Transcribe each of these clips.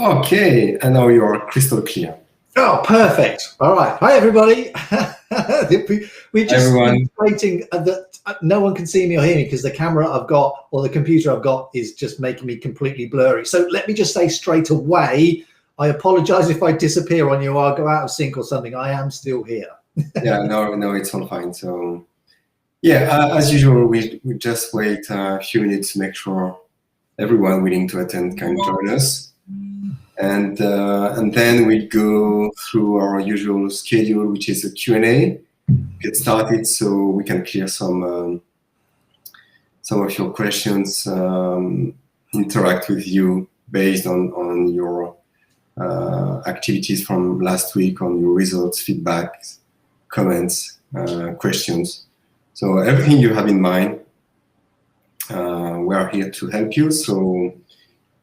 Okay, and now you are crystal clear. Oh, perfect. All right. Hi, everybody. We're just waiting that no one can see me or hear me because the camera I've got or the computer I've got is just making me completely blurry. So let me just say straight away, I apologize if I disappear on you or I'll go out of sync or something. I am still here. Yeah, no, it's all fine. So, yeah, as usual, we just wait a few minutes to make sure everyone willing to attend can join us. And then we go through our usual schedule, which is a Q&A. Get started so we can clear some of your questions, interact with you based on your activities from last week, on your results, feedback, comments, questions. So everything you have in mind, we are here to help you. So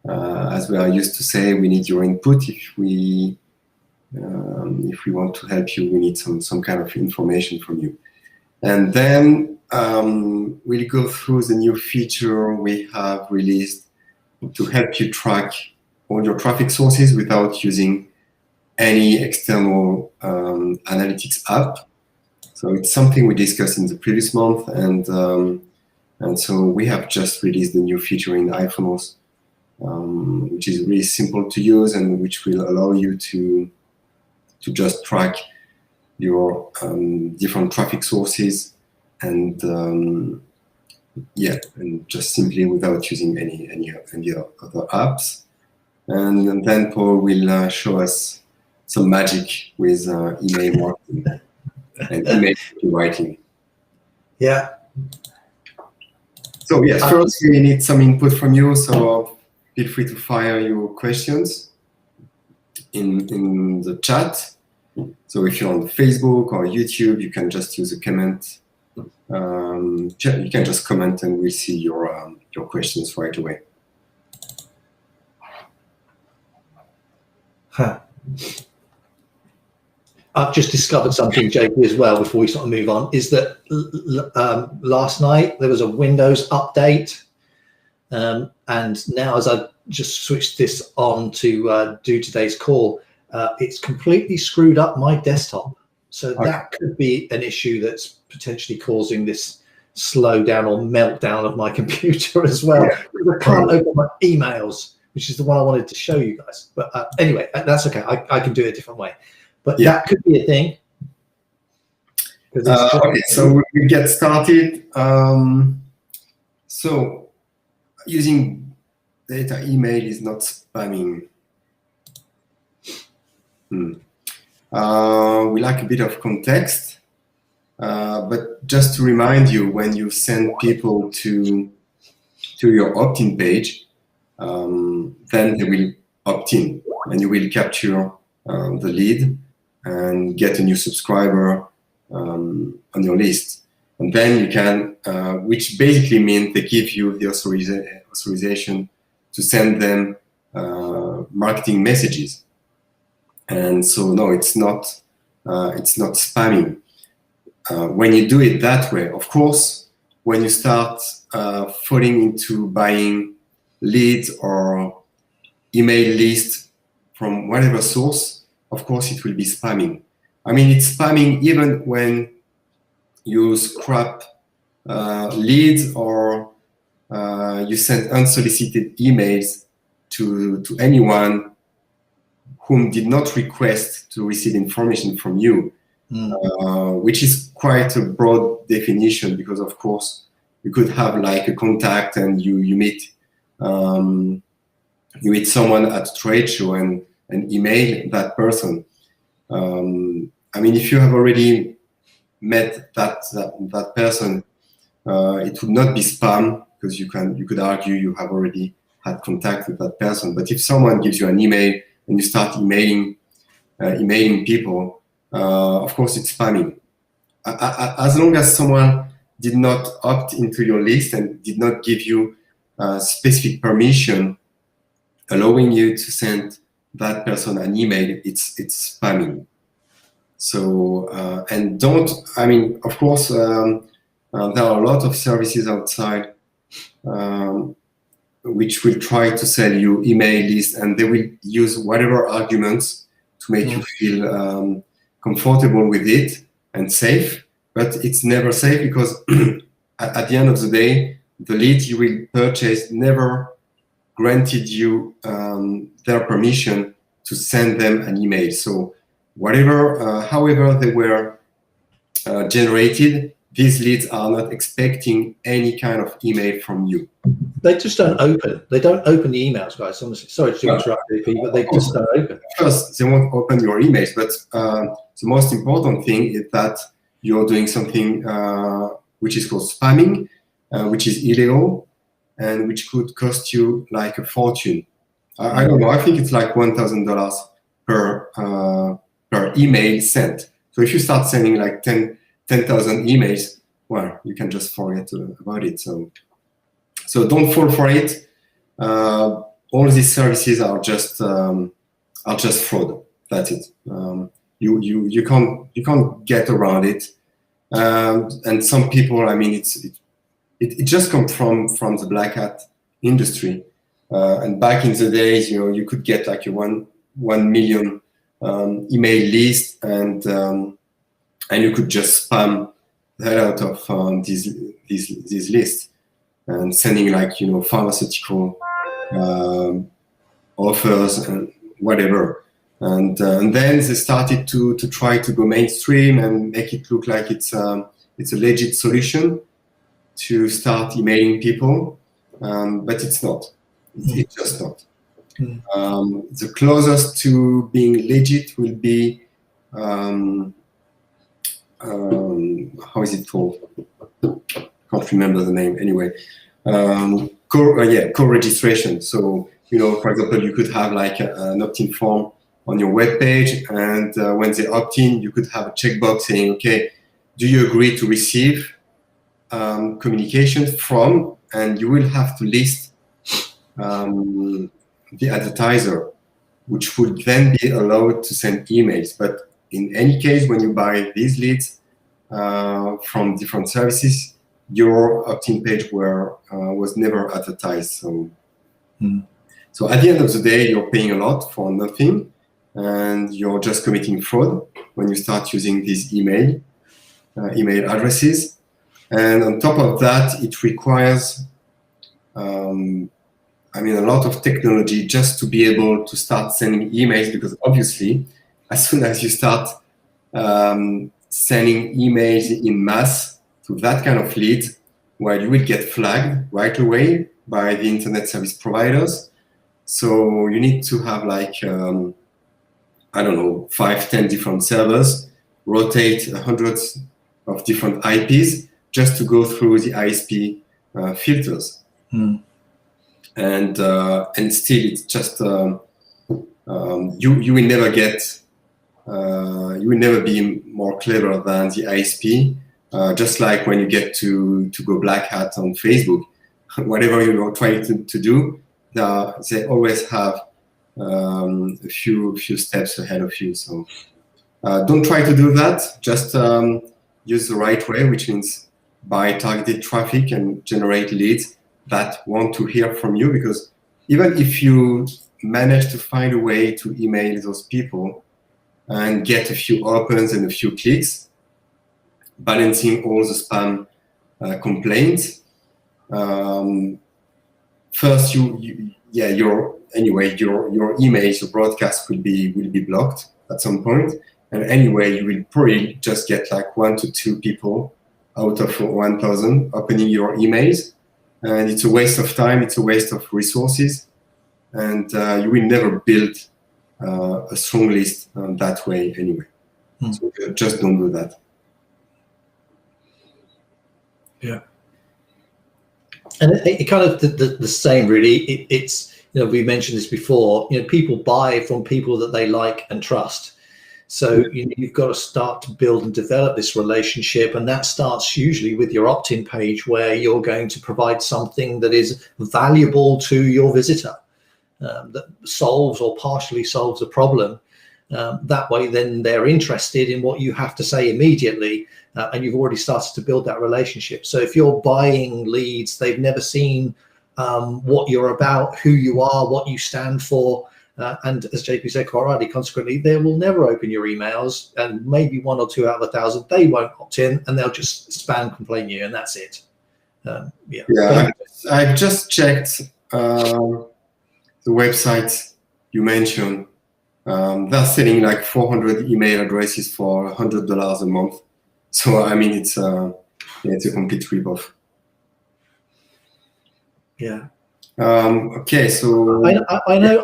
as we are used to say, we need your input. If we want to help you, we need some kind of information from you. And then we'll go through the new feature we have released to help you track all your traffic sources without using any external analytics app. So it's something we discussed in the previous month, and so we have just released the new feature in iPhones, which is really simple to use and which will allow you to just track your different traffic sources and and just simply without using any other apps. And then Paul will show us some magic with email marketing and email writing. Yeah. So yes, first we need some input from you. So feel free to fire your questions in the chat. So if you're on Facebook or YouTube, you can just use a comment. You can just comment, and we'll see your questions right away. Huh. I've just discovered something, JP, as well, before we sort of move on, is that last night there was a Windows update. And now as I just switched this on to do today's call, it's completely screwed up my desktop. So that could be an issue that's potentially causing this slowdown or meltdown of my computer as well. Yeah. I can't open my emails, which is the one I wanted to show you guys. But anyway, that's okay. I can do it a different way. But that could be a thing. Okay, so we get started. So using data email is not spamming. We like a bit of context, but just to remind you, when you send people to your opt-in page, then they will opt in, and you will capture the lead and get a new subscriber on your list. And then you can, which basically means they give you the authorization to send them marketing messages. And so no, it's not spamming. When you do it that way, of course, when you start falling into buying leads or email lists from whatever source, of course it will be spamming. I mean, it's spamming even when you scrap leads or you send unsolicited emails to anyone whom did not request to receive information from you, which is quite a broad definition, because of course you could have like a contact and you meet someone at a trade show and email that person. I mean, if you have already met that person, it would not be spam, because you could argue you have already had contact with that person. But if someone gives you an email and you start emailing people, of course it's spamming. As long as someone did not opt into your list and did not give you specific permission allowing you to send that person an email, it's spamming. So and I mean, of course, there are a lot of services outside which will try to sell you email list, and they will use whatever arguments to make you feel comfortable with it and safe. But it's never safe, because at the end of the day, the lead you will purchase never granted you their permission to send them an email. So whatever, however they were generated, these leads are not expecting any kind of email from you. They just don't open. They don't open the emails, guys. Honestly, sorry to interrupt you, but they just don't open. First, they won't open your emails, but the most important thing is that you're doing something which is called spamming, which is illegal, and which could cost you like a fortune. I don't know. I think it's like $1,000 per email sent. So if you start sending like 10,000 emails, well, you can just forget about it. So don't fall for it. All these services are just fraud. That's it. You can't get around it. And some people, I mean, it just comes from the black hat industry. And back in the days, you could get like a 1 million email list, and you could just spam the hell out of these lists, and sending like pharmaceutical offers and whatever. And then they started to try to go mainstream and make it look like it's a legit solution to start emailing people, but it's not. It's just not. The closest to being legit will be how is it called? Can't remember the name. Anyway, co-registration. So for example, you could have like an opt-in form on your web page, and when they opt in, you could have a checkbox saying, okay, do you agree to receive communications from, and you will have to list the advertiser, which would then be allowed to send emails. But in any case, when you buy these leads from different services, your opt-in page was never advertised. So at the end of the day, you're paying a lot for nothing, and you're just committing fraud when you start using these email addresses. And on top of that, it requires a lot of technology just to be able to start sending emails, because obviously, as soon as you start sending emails in mass to that kind of lead, well, you will get flagged right away by the internet service providers. So you need to have like, 5-10 different servers, rotate hundreds of different IPs just to go through the ISP filters. And still, it's just you will never get, you will never be more clever than the ISP. Just like when you get to go black hat on Facebook, whatever you're trying to do, they always have a few steps ahead of you. So don't try to do that. Just use the right way, which means buy targeted traffic and generate leads that want to hear from you. Because even if you manage to find a way to email those people and get a few opens and a few clicks, balancing all the spam complaints, first your emails, your broadcast will be blocked at some point, and anyway you will probably just get like 1 to 2 people out of 1,000 opening your emails, and it's a waste of time, it's a waste of resources, and you will never build a strong list that way anyway. So just don't do that. Yeah. And it kind of the same really. It's we mentioned this before. People buy from people that they like and trust. So you've got to start to build and develop this relationship, and that starts usually with your opt-in page, where you're going to provide something that is valuable to your visitor, that solves or partially solves a problem. That way, then they're interested in what you have to say immediately, and you've already started to build that relationship. So if you're buying leads they've never seen what you're about, who you are, what you stand for. And as JP said quite rightly, consequently, they will never open your emails, and maybe 1 or 2 out of 1,000 they won't opt in, and they'll just spam complain you, and that's it. I've just checked the website you mentioned. They're selling like 400 email addresses for $100 a month. So I mean, it's a complete ripoff. Yeah. Okay, so I know.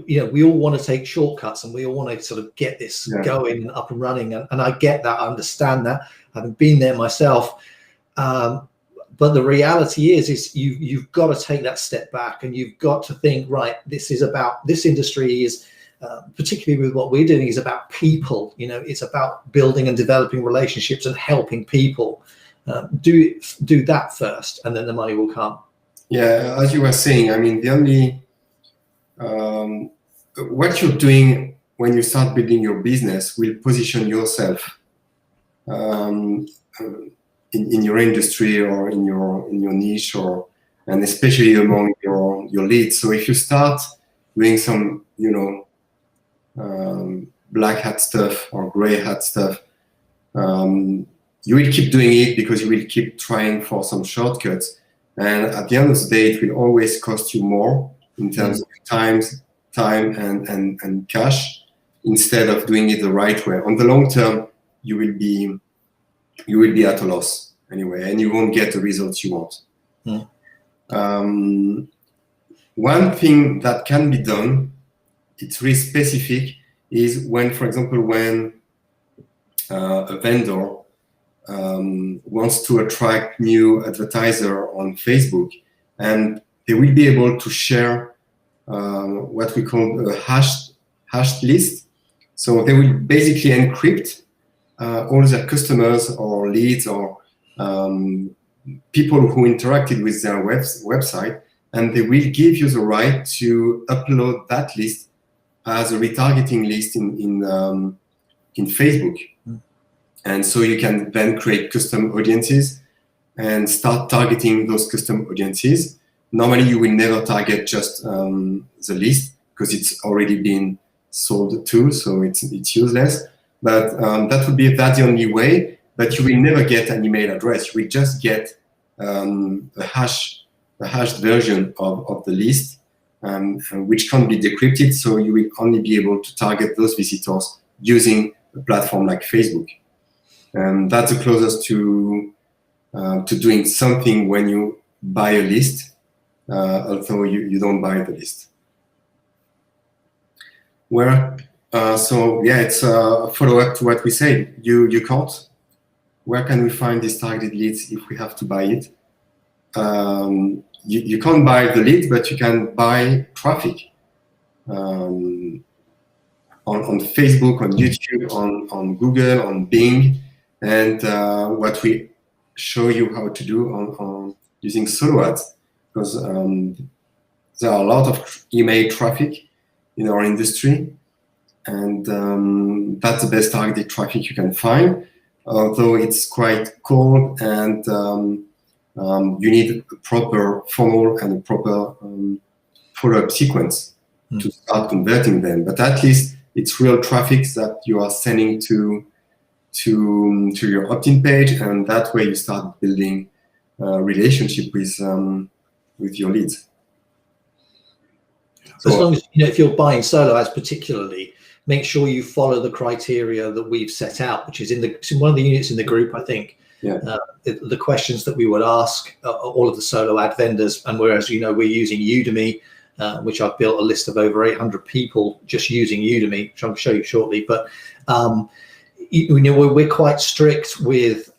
You know, we all want to take shortcuts, and we all want to sort of get this going and up and running. And I get that. I understand that. I've been there myself. But the reality is you've got to take that step back, and you've got to think, right, this industry is, particularly with what we're doing, is about people. You know, it's about building and developing relationships and helping people. Do that first, and then the money will come. Yeah, as you were saying, I mean, the only what you're doing when you start building your business will position yourself in your industry or in your niche, and especially among your leads. So if you start doing some, black hat stuff or gray hat stuff, you will keep doing it because you will keep trying for some shortcuts. And at the end of the day, it will always cost you more in terms of time and cash, instead of doing it the right way. On the long term, you will be at a loss anyway, and you won't get the results you want. One thing that can be done, it's really specific, is when, for example, when a vendor wants to attract new advertiser on Facebook, and they will be able to share what we call a hashed list. So they will basically encrypt all their customers or leads or people who interacted with their website, and they will give you the right to upload that list as a retargeting list in Facebook. And so you can then create custom audiences and start targeting those custom audiences. Normally, you will never target just the list because it's already been sold to, so it's useless. But that's the only way. But you will never get an email address. You will just get a hashed version of the list, which can't be decrypted. So you will only be able to target those visitors using a platform like Facebook. And that's the closest to doing something when you buy a list, although you don't buy the list. It's a follow-up to what we said. You can't. Where can we find these targeted leads if we have to buy it? You can't buy the lead, but you can buy traffic on Facebook, on YouTube, on Google, on Bing. And what we show you how to do on using solo ads, because there are a lot of email traffic in our industry, and that's the best targeted traffic you can find, although it's quite cold, and you need a proper funnel and a proper follow-up sequence to start converting them. But at least it's real traffic that you are sending to your opt-in page, and that way you start building a relationship with your leads. So as long as, if you're buying solo ads particularly, make sure you follow the criteria that we've set out, which is in one of the units in the group, I think. The questions that we would ask all of the solo ad vendors, and whereas we're using Udemy, which I've built a list of over 800 people just using Udemy, which I'll show you shortly. But we're quite strict with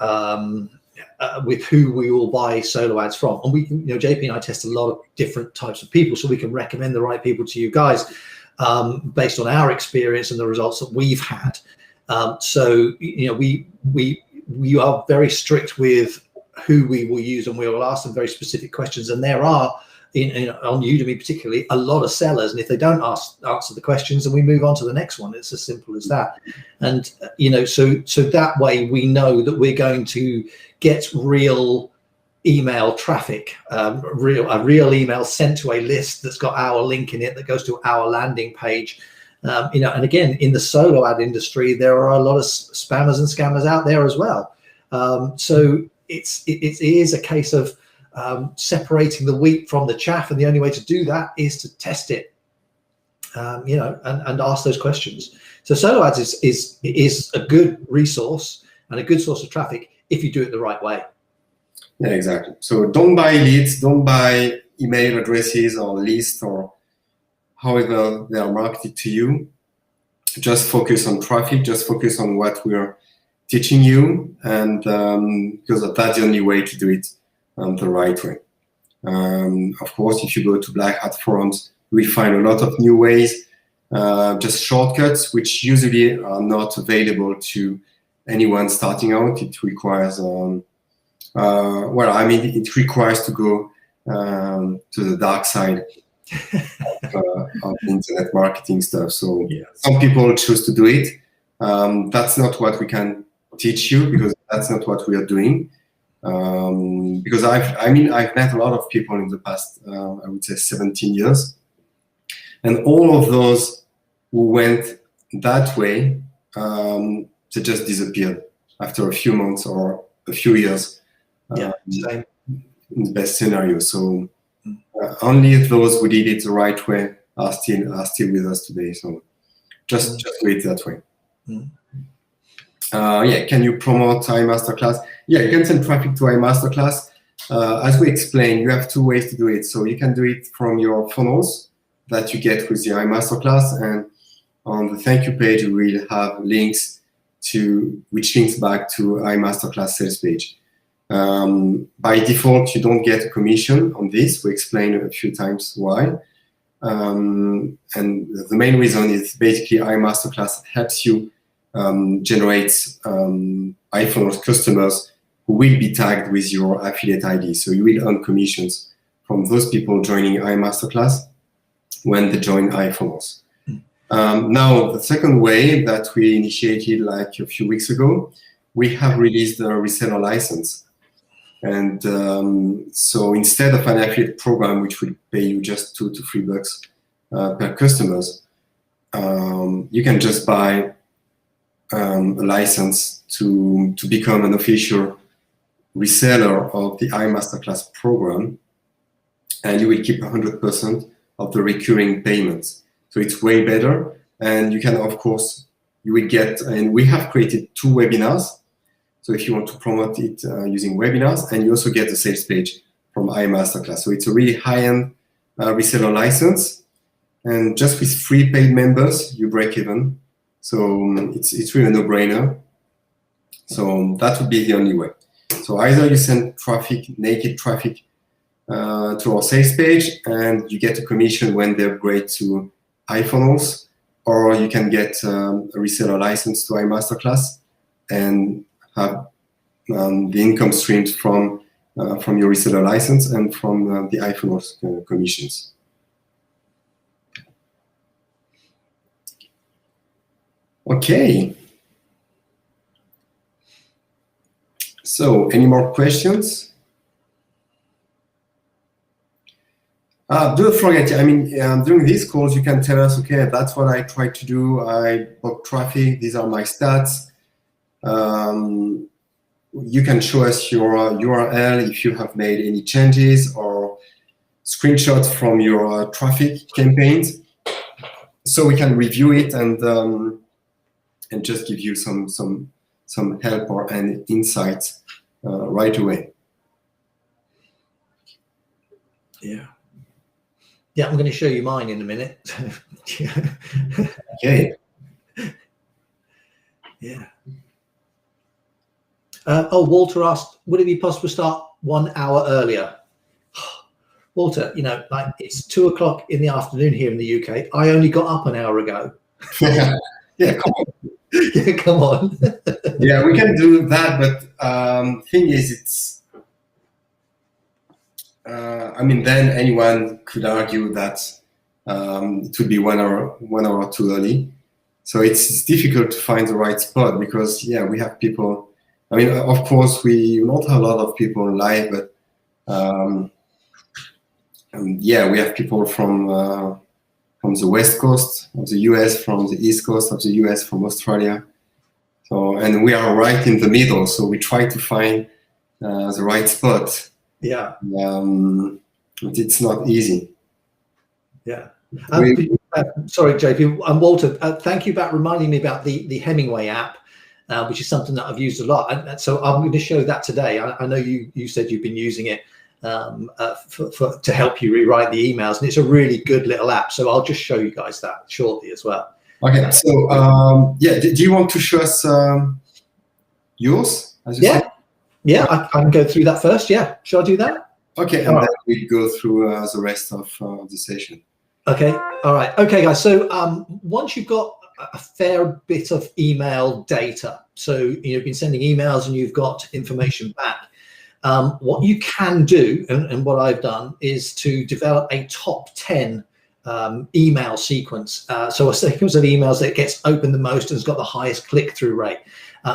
who we will buy solo ads from, and we, JP and I test a lot of different types of people, so we can recommend the right people to you guys based on our experience and the results that we've had. So we are very strict with who we will use, and we will ask them very specific questions. And there are on Udemy particularly a lot of sellers, and if they don't answer the questions, then we move on to the next one. It's as simple as that. And so that way we know that we're going to get real email traffic, a real email sent to a list that's got our link in it that goes to our landing page. And again, in the solo ad industry, there are a lot of spammers and scammers out there as well. So it is a case of separating the wheat from the chaff, and the only way to do that is to test it, and ask those questions. So solo ads is a good resource and a good source of traffic if you do it the right way. Yeah, exactly. So don't buy leads, don't buy email addresses or lists or however they are marketed to you. Just focus on traffic, just focus on what we're teaching you, and because that's the only way to do it the right way. Of course, if you go to Black Hat forums, you will find a lot of new ways, just shortcuts, which usually are not available to anyone starting out. It requires, it requires to go to the dark side of internet marketing stuff. So yes. Some people choose to do it. That's not what we can teach you, because that's not what we are doing. Because I've met a lot of people in the past, I would say 17 years, and all of those who went that way, they just disappeared after a few months or a few years. Yeah, in the best scenario. So only those who did it the right way are still with us today. So just do it that way. Can you promote iMasterclass? Yeah, you can send traffic to iMasterclass. As we explained, you have two ways to do it. So you can do it from your funnels that you get with the iMasterclass, and on the thank you page, we will have links which links back to iMasterclass sales page. By default, you don't get a commission on this. We explained a few times why. And the main reason is basically iMasterclass helps you generate iPhone customers who will be tagged with your affiliate ID. So you will earn commissions from those people joining iMasterclass when they join iPhones. Now, the second way that we initiated like a few weeks ago, we have released a reseller license. And so instead of an affiliate program, which will pay you just $2 to $3 per customers, you can just buy a license to become an official reseller of the iMasterclass program, and you will keep 100% of the recurring payments. So it's way better, and you can, of course, you will get, and we have created 2 webinars. So if you want to promote it using webinars, and you also get the sales page from iMasterclass. So it's a really high-end reseller license, and just with 3 paid members, you break even. So it's really a no-brainer. So that would be the only way. So either you send traffic, naked traffic, to our sales page, and you get a commission when they upgrade to iPhones, or you can get a reseller license to iMasterclass and have the income streams from your reseller license and from the iPhone commissions. Okay. So, any more questions? Don't forget, during these calls, you can tell us, okay, that's what I tried to do. I bought traffic. These are my stats. You can show us your URL if you have made any changes, or screenshots from your traffic campaigns, so we can review it and just give you some help or any insights right away. Yeah, I'm going to show you mine in a minute. Okay. Yeah. Walter asked, would it be possible to start 1 hour earlier? Walter, it's 2 o'clock in the afternoon here in the UK. I only got up an hour ago. Yeah, come on. Yeah, come on. Yeah, we can do that, but thing is, it's. Then anyone could argue that it would be 1 hour too early. So it's difficult to find the right spot, because we have people. Of course, we not have a lot of people live, but And yeah, we have people from the west coast of the US, from the east coast of the US, from Australia. So, and we are right in the middle. So we try to find the right spot. Yeah. But it's not easy. Yeah. Sorry, JP. Walter, thank you for reminding me about the Hemingway app, which is something that I've used a lot. And so I'm going to show that today. I know you said you've been using it to help you rewrite the emails, and it's a really good little app. So I'll just show you guys that shortly as well. Okay. So yeah, do you want to show us yours? As you said? Yeah. I can go through that first. Yeah. Shall I do that? Okay, and then we go through the rest of the session. Okay. All right. Okay, guys. So once you've got a fair bit of email data, so you've been sending emails and you've got information back, what you can do, and what I've done, is to develop a top 10 email sequence. So a sequence of emails that gets opened the most and has got the highest click-through rate.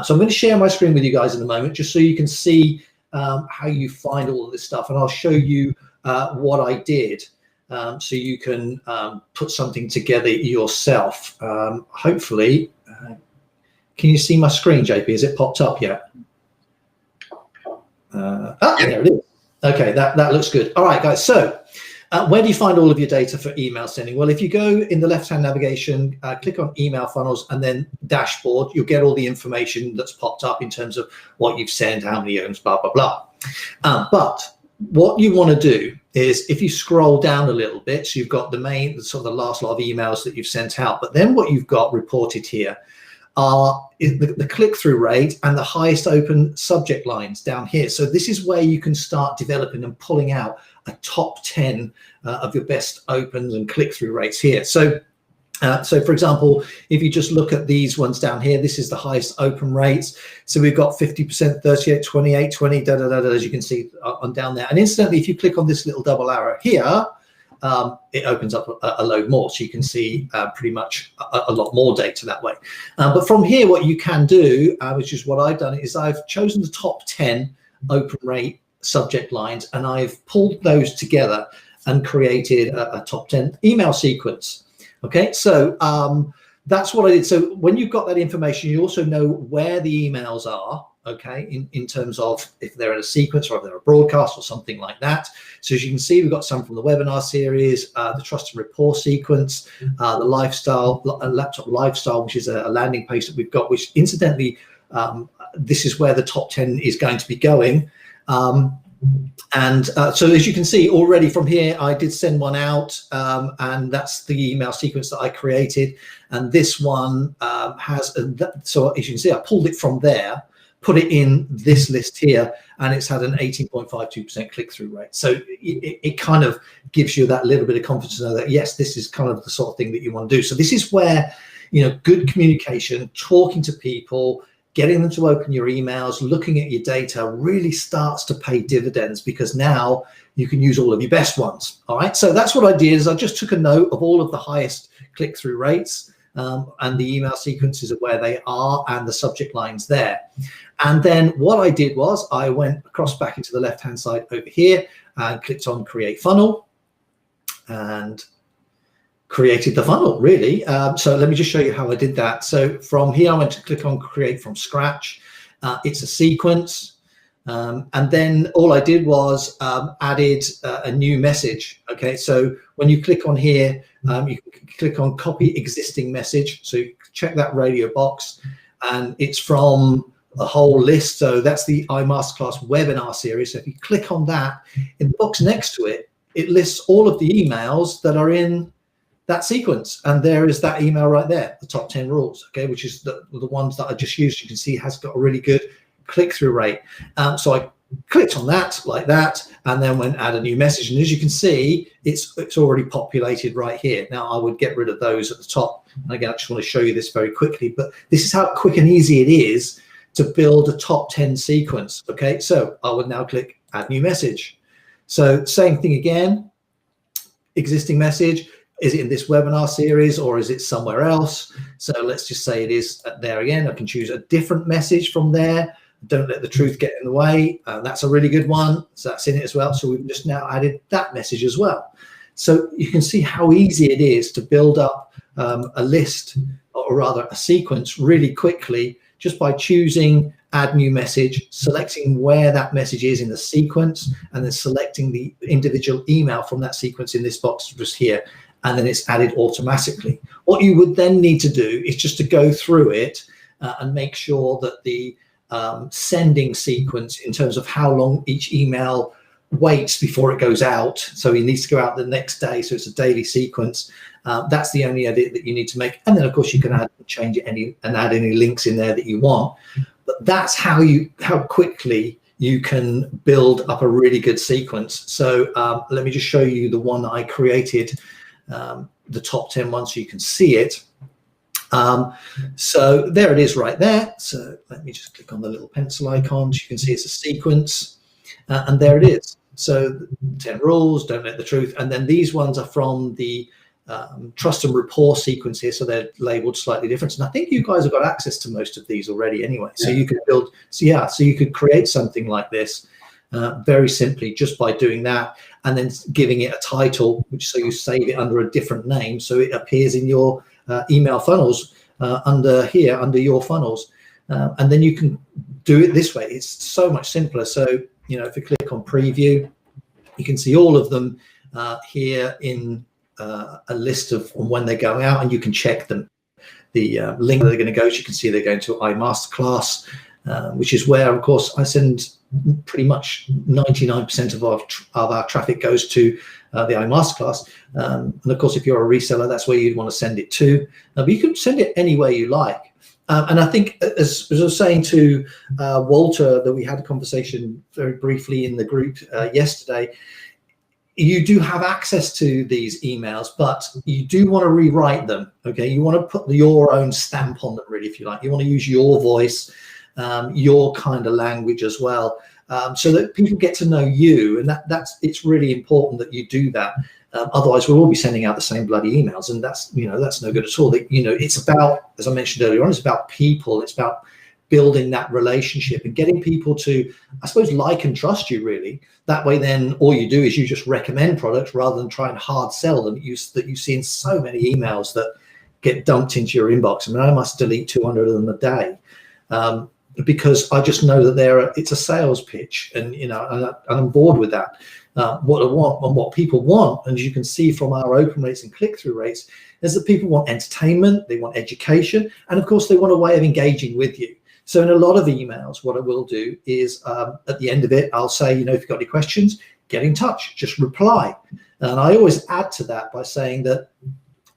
So I'm going to share my screen with you guys in a moment, just so you can see how you find all of this stuff, and I'll show you what I did. So you can put something together yourself. Hopefully, can you see my screen, JP? Has it popped up yet? There it is. Okay, that looks good. All right, guys. So where do you find all of your data for email sending? Well, if you go in the left-hand navigation, click on email funnels and then dashboard, you'll get all the information that's popped up in terms of what you've sent, how many items, blah, blah, blah. But what you want to do is, if you scroll down a little bit, so you've got the last lot of emails that you've sent out, but then what you've got reported here are the click-through rate and the highest open subject lines down here. So this is where you can start developing and pulling out a top 10 of your best opens and click-through rates here. So for example, if you just look at these ones down here, this is the highest open rates. So we've got 50%, 38, 28, 20, as you can see on down there. And incidentally, if you click on this little double arrow here, it opens up a load more. So you can see pretty much a lot more data that way. But from here, what you can do, which is what I've done, is I've chosen the top 10 open rate subject lines, and I've pulled those together and created a top 10 email sequence. Okay, so that's what I did. So when you've got that information, you also know where the emails are, okay, in terms of if they're in a sequence or if they're a broadcast or something like that. So as you can see, we've got some from the webinar series, the trust and rapport sequence, the lifestyle, laptop lifestyle, which is a landing page that we've got, which incidentally, this is where the top 10 is going to be going. So as you can see already from here, I did send one out, and that's the email sequence that I created. And this one so as you can see, I pulled it from there, put it in this list here, and it's had an 18.52% click-through rate. So it kind of gives you that little bit of confidence to know that, yes, this is kind of the sort of thing that you want to do. So this is where, good communication, talking to people, getting them to open your emails, looking at your data really starts to pay dividends, because now you can use all of your best ones. All right. So that's what I did, is I just took a note of all of the highest click-through rates and the email sequences of where they are and the subject lines there. And then what I did was I went across back into the left-hand side over here and clicked on Create Funnel and created the funnel, really. So let me just show you how I did that. So from here, I went to click on Create from Scratch. It's a sequence. And then all I did was added a new message. Okay, so when you click on here, you can click on Copy Existing Message. So you check that radio box, and it's from a whole list. So that's the iMasterclass webinar series. So if you click on that, in the box next to it, it lists all of the emails that are in that sequence, and there is that email right there, the top 10 rules, okay, which is the ones that I just used. You can see has got a really good click-through rate. So I clicked on that like that, and then went add a new message, and as you can see, it's already populated right here. Now I would get rid of those at the top, and again, I just want to show you this very quickly, but this is how quick and easy it is to build a top 10 sequence. Okay, so I would now click add new message. So same thing again, existing message. Is it in this webinar series or is it somewhere else? So let's just say it is there again. I can choose a different message from there, don't let the truth get in the way. That's a really good one. So that's in it as well. So we've just now added that message as well. So you can see how easy it is to build up a list, or rather a sequence, really quickly, just by choosing add new message, selecting where that message is in the sequence, and then selecting the individual email from that sequence in this box just here, and then it's added automatically. What you would then need to do is just to go through it and make sure that the sending sequence, in terms of how long each email waits before it goes out, so it needs to go out the next day, so it's a daily sequence. That's the only edit that you need to make, and then of course you can change it and add any links in there that you want. But that's how quickly you can build up a really good sequence. So let me just show you the one that I created, the top 10 one, so you can see it. So there it is right there. So let me just click on the little pencil icon so you can see it's a sequence, and there it is. So 10 rules, don't let the truth, and then these ones are from the trust and rapport sequence here, so they're labeled slightly different. And I think you guys have got access to most of these already anyway. So you could build, so you could create something like this very simply just by doing that, and then giving it a title, which so you save it under a different name, so it appears in your email funnels under here, under your funnels, and then you can do it this way. It's so much simpler. So if you click on preview, you can see all of them here in a list of when they're going out, and you can check them. The link that they're going to go to, you can see they're going to iMasterclass, which is where, of course, I send pretty much 99% of our traffic goes to the iMasterclass. And of course, if you're a reseller, that's where you'd want to send it to. But you can send it anywhere you like. And I think, as I was saying to Walter, that we had a conversation very briefly in the group yesterday, you do have access to these emails, but you do want to rewrite them. Okay, you want to put your own stamp on them, really, if you like. You want to use your voice, your kind of language as well, so that people get to know you. And it's really important that you do that. Otherwise, we'll all be sending out the same bloody emails, and that's no good at all. It's about, as I mentioned earlier on, it's about people. It's about building that relationship and getting people to, I suppose, like and trust you, really. That way, then all you do is you just recommend products rather than try and hard sell them. That you see in so many emails that get dumped into your inbox. I mean, I must delete 200 of them a day because I just know that it's a sales pitch, and and I'm bored with that. What I want and what people want, and as you can see from our open rates and click-through rates, is that people want entertainment, they want education, and of course they want a way of engaging with you. So in a lot of emails, what I will do is at the end of it, I'll say, if you've got any questions, get in touch, just reply. And I always add to that by saying that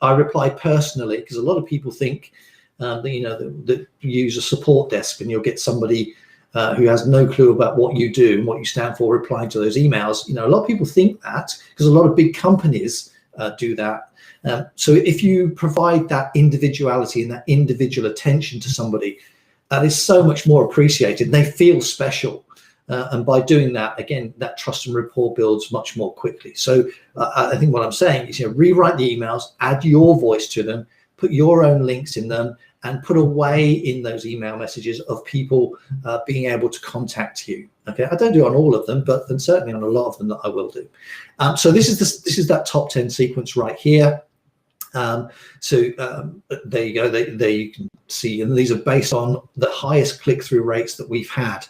I reply personally, because a lot of people think that you use a support desk and you'll get somebody who has no clue about what you do and what you stand for replying to those emails. A lot of people think that because a lot of big companies do that. So if you provide that individuality and that individual attention to somebody, that is so much more appreciated. They feel special. And by doing that, again, that trust and rapport builds much more quickly. So I think what I'm saying is, rewrite the emails, add your voice to them, put your own links in them, and put a way in those email messages of people being able to contact you. Okay, I don't do it on all of them, but then certainly on a lot of them that I will do. So this is that top 10 sequence right here. There you go. There you can see, and these are based on the highest click-through rates that we've had.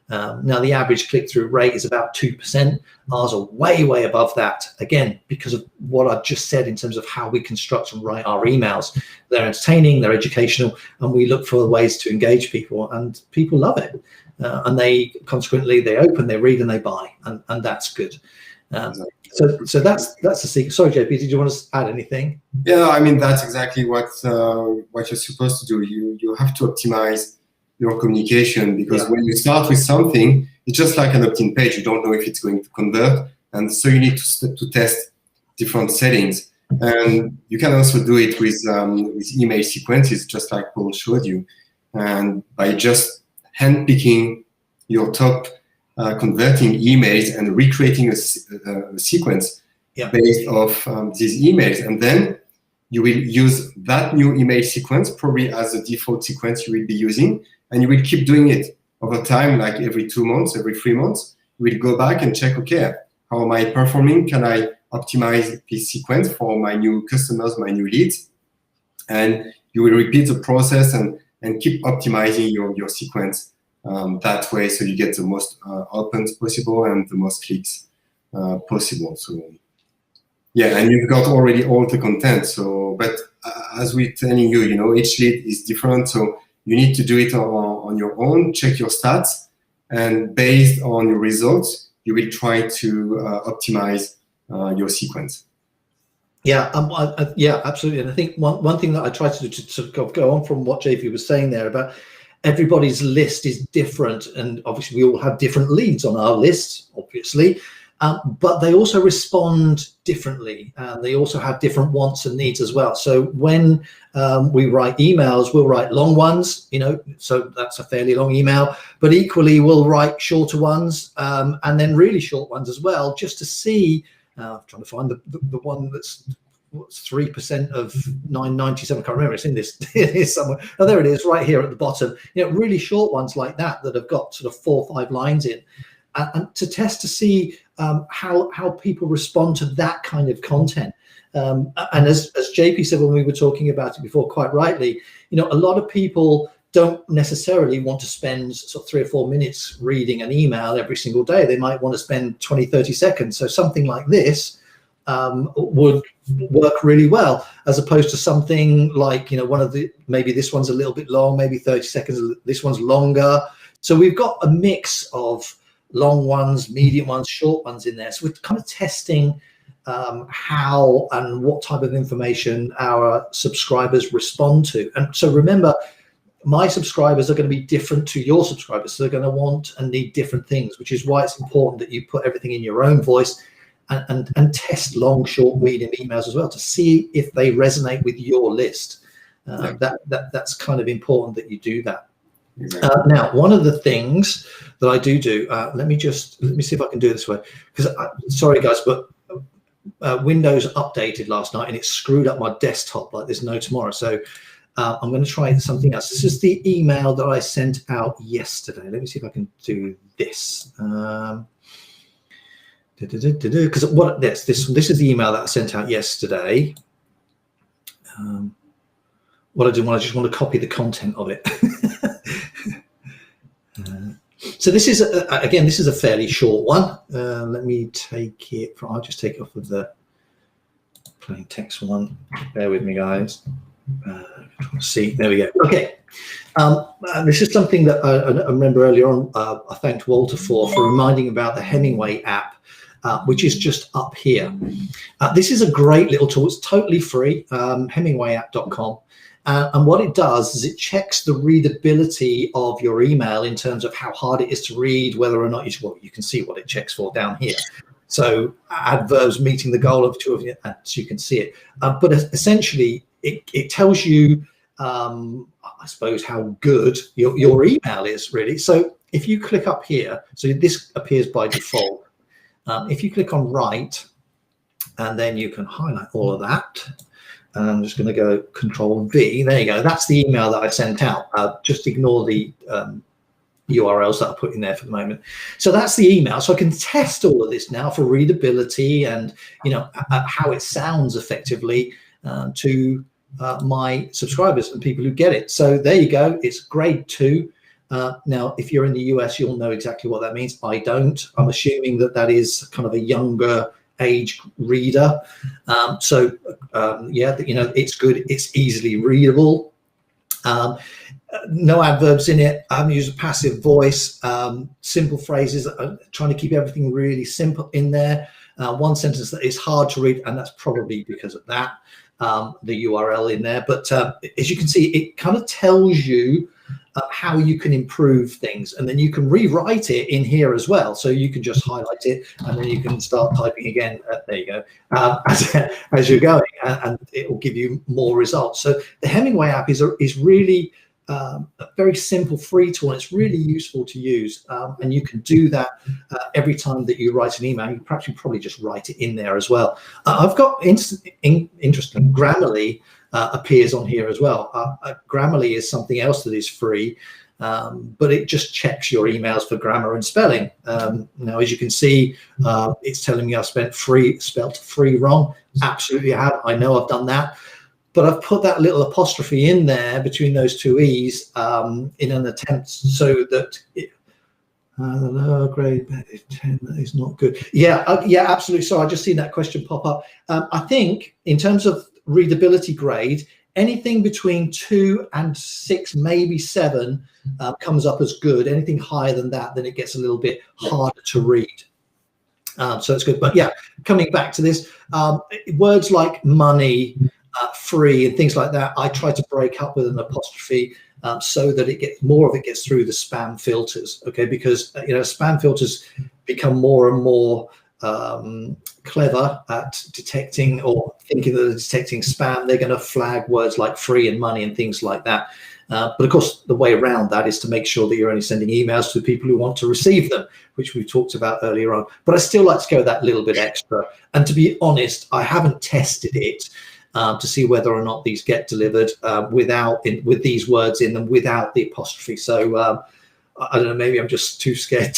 Now the average click-through rate is about 2%. Ours are way above that, again, because of what I've just said in terms of how we construct and write our emails. They're entertaining, they're educational, and we look for ways to engage people, and people love it. And they consequently, they open, they read, and they buy, and that's good. So that's the secret. Sorry, JP, did you want to add anything? Yeah, I mean, that's exactly what you're supposed to do. You have to optimize your communication, because when you start with something, it's just like an opt-in page. You don't know if it's going to convert, and so you need to test different settings. And you can also do it with email sequences, just like Paul showed you, and by just handpicking your top converting emails and recreating a sequence based off these emails, and then you will use that new email sequence probably as a default sequence you will be using, and you will keep doing it over time, like every 2 months, every 3 months, you will go back and check, okay, how am I performing? Can I optimize this sequence for my new customers, my new leads? And you will repeat the process and keep optimizing your sequence that way, so you get the most opens possible and the most clicks possible. So yeah, and you've got already all the content. So, but as we're telling you, each lead is different. So you need to do it on your own, check your stats, and based on your results, you will try to optimize your sequence. Yeah, yeah, absolutely. And I think one thing that I try to do to sort of go on from what JV was saying there about everybody's list is different, and obviously we all have different leads on our lists, obviously, but they also respond differently, and they also have different wants and needs as well. So when we write emails, we'll write long ones, so that's a fairly long email, but equally we'll write shorter ones and then really short ones as well, just to see. I'm trying to find the one that's 3% of 997. I can't remember. It's in this somewhere. Oh, there it is, right here at the bottom. Really short ones like that have got sort of 4 or 5 lines in, and to test to see how people respond to that kind of content. And as JP said when we were talking about it before, quite rightly, a lot of people don't necessarily want to spend sort of 3 or 4 minutes reading an email every single day. They might want to spend 20, 30 seconds. So something like this would work really well, as opposed to something like, maybe this one's a little bit long, maybe 30 seconds, this one's longer. So we've got a mix of long ones, medium ones, short ones in there. So we're kind of testing how and what type of information our subscribers respond to. And so remember, my subscribers are going to be different to your subscribers. So they're going to want and need different things, which is why it's important that you put everything in your own voice and test long, short, medium emails as well to see if they resonate with your list. That's kind of important that you do that. Exactly. Now, one of the things that I do, let me see if I can do it this way, because sorry guys, but Windows updated last night and it screwed up my desktop like there's no tomorrow. So I'm going to try something else. This is the email that I sent out yesterday. Let me see if I can do this. Because what this is the email that I sent out yesterday. What I just want to copy the content of it. So this is again, this is a fairly short one. Let me take it from. I'll just take it off of the plain text one. Bear with me, guys. See, there we go. Okay, this is something that I remember earlier on. I thanked Walter for reminding about the Hemingway app, which is just up here. This is a great little tool. It's totally free. Hemingwayapp.com. And what it does is it checks the readability of your email in terms of how hard it is to read, whether or not you can see what it checks for down here. So adverbs meeting the goal of 2 of you, so you can see it. But essentially, it tells you, I suppose, how good your email is, really. So if you click up here, so this appears by default. If you click on write, and then you can highlight all of that. And I'm just going to go Control V. There you go. That's the email that I sent out. Just ignore the URLs that I put in there for the moment. So that's the email. So I can test all of this now for readability and how it sounds effectively to my subscribers and people who get it. So there you go. It's grade 2. Now, if you're in the US, you'll know exactly what that means. I don't. I'm assuming that is kind of a younger age reader. Yeah, it's good. It's easily readable. No adverbs in it. I haven't used a passive voice. Simple phrases. I'm trying to keep everything really simple in there. One sentence that is hard to read, and that's probably because of that, the URL in there. But as you can see, it kind of tells you how you can improve things, and then you can rewrite it in here as well. So you can just highlight it, and then you can start typing again. There you go, as you're going, and it will give you more results. So the Hemingway app is really a very simple free tool. It's really useful to use, and you can do that every time that you write an email. You probably just write it in there as well. I've got interesting Grammarly appears on here as well. Grammarly is something else that is free, but it just checks your emails for grammar and spelling. Now, as you can see, it's telling me I've spelt free wrong. Absolutely, I have. I know I've done that. But I've put that little apostrophe in there between those two E's in an attempt so that the lower grade 10 is not good. Yeah, absolutely. So I just seen that question pop up. I think in terms of readability grade, anything between 2 and 6, maybe 7, comes up as good. Anything higher than that, then it gets a little bit harder to read. So it's good. But yeah, coming back to this, words like money, free, and things like that, I try to break up with an apostrophe so that more of it gets through the spam filters. Okay, because spam filters become more and more clever at detecting or thinking that they're detecting spam. They're going to flag words like free and money and things like that. But of course, the way around that is to make sure that you're only sending emails to the people who want to receive them, which we talked about earlier on. But I still like to go that little bit extra. And to be honest, I haven't tested it to see whether or not these get delivered with these words in them without the apostrophe. So I don't know, maybe I'm just too scared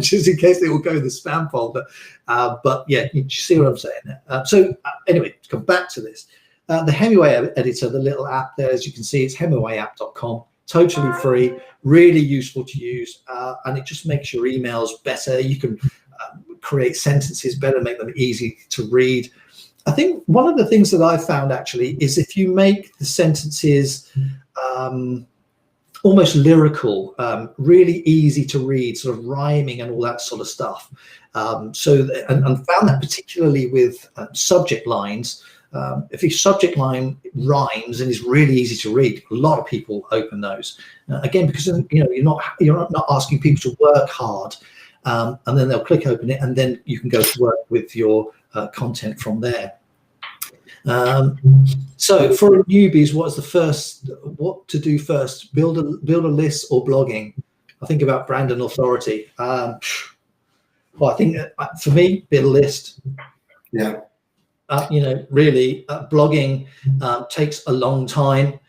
just in case they will go in the spam folder. But yeah, you see what I'm saying? So anyway, to come back to this, the Hemingway editor, the little app there, as you can see, it's hemingwayapp.com, totally free, really useful to use, and it just makes your emails better. You can create sentences better, make them easy to read. I think one of the things that I've found actually is if you make the sentences almost lyrical, really easy to read, sort of rhyming and all that sort of stuff. And found that particularly with subject lines. If your subject line rhymes and is really easy to read, a lot of people open those. Again, because you're not asking people to work hard, and then they'll click open it, and then you can go to work with your content from there. So for newbies, what to do first? Build a list or blogging? I think about brand and authority. Well, I think for me, build a list. Yeah. Really, blogging takes a long time.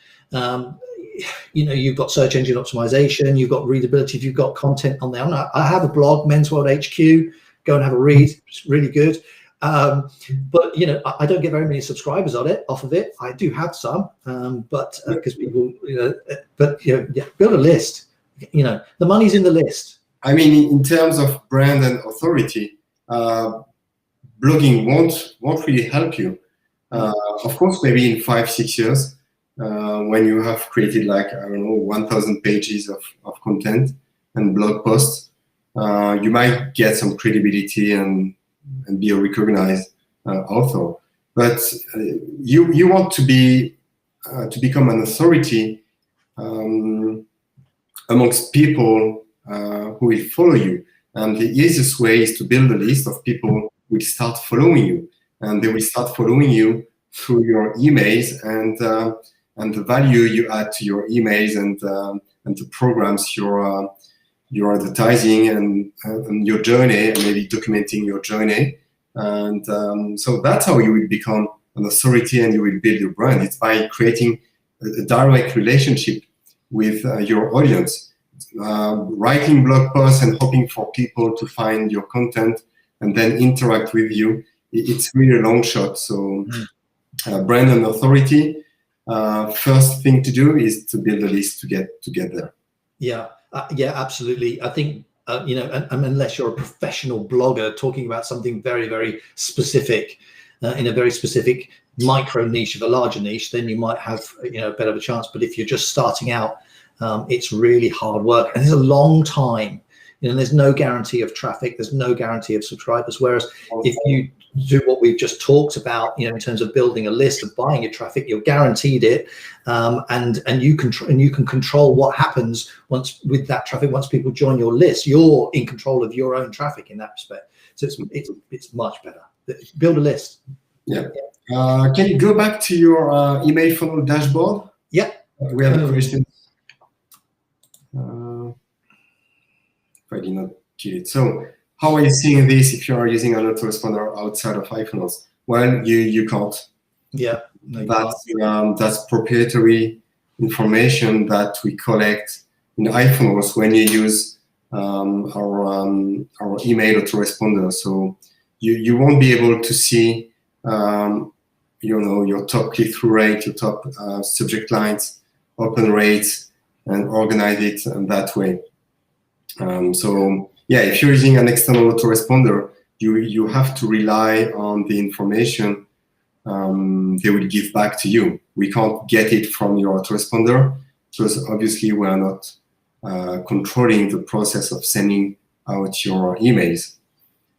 You've got search engine optimization, you've got readability, if you've got content on there. I have a blog, Men's World HQ. Go and have a read. It's really good. But I don't get very many subscribers off of it. I do have some, but because people, build a list. The money's in the list. I mean, in terms of brand and authority, blogging won't really help you. Of course, maybe in 5-6 years, when you have created 1,000 pages of content and blog posts, you might get some credibility and be a recognized author. But you want to become an authority amongst people who will follow you. And the easiest way is to build a list of people who will start following you, and they will start following you through your emails and the value you add to your emails and the programs you're advertising and your journey, and maybe documenting your journey. And so that's how you will become an authority and you will build your brand. It's by creating a direct relationship with your audience. Writing blog posts and hoping for people to find your content and then interact with you, it's really a long shot. So brand and authority, first thing to do is to build a list to get there. Yeah, absolutely. I think, unless you're a professional blogger talking about something very, very specific in a very specific micro niche of a larger niche, then you might have a better of a chance. But if you're just starting out, it's really hard work, and it's a long time. There's no guarantee of traffic, there's no guarantee of subscribers. Whereas if you do what we've just talked about, in terms of building a list of buying your traffic, you're guaranteed it, and you can control what happens with that traffic. Once people join your list, you're in control of your own traffic in that respect. So it's much better. Build a list. Yeah. Can you go back to your email funnel dashboard? Yeah. We have a question. I did not get it. So how are you seeing this if you are using an autoresponder outside of iFunnels? Well, you can't. Yeah. No, that's proprietary information that we collect in iPhones when you use our email autoresponder. So you won't be able to see your top click-through rate, your top subject lines, open rates, and organize it that way. So yeah, if you're using an external autoresponder, you have to rely on the information they will give back to you. We can't get it from your autoresponder because obviously we are not controlling the process of sending out your emails.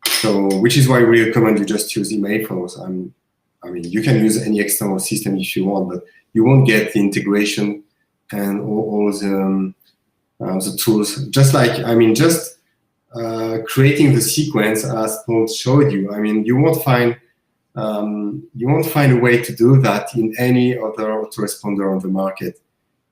So, which is why we recommend you just use email flows. I mean, you can use any external system if you want, but you won't get the integration and all the tools. Just like, creating the sequence as Paul showed you. I mean, you won't find a way to do that in any other autoresponder on the market,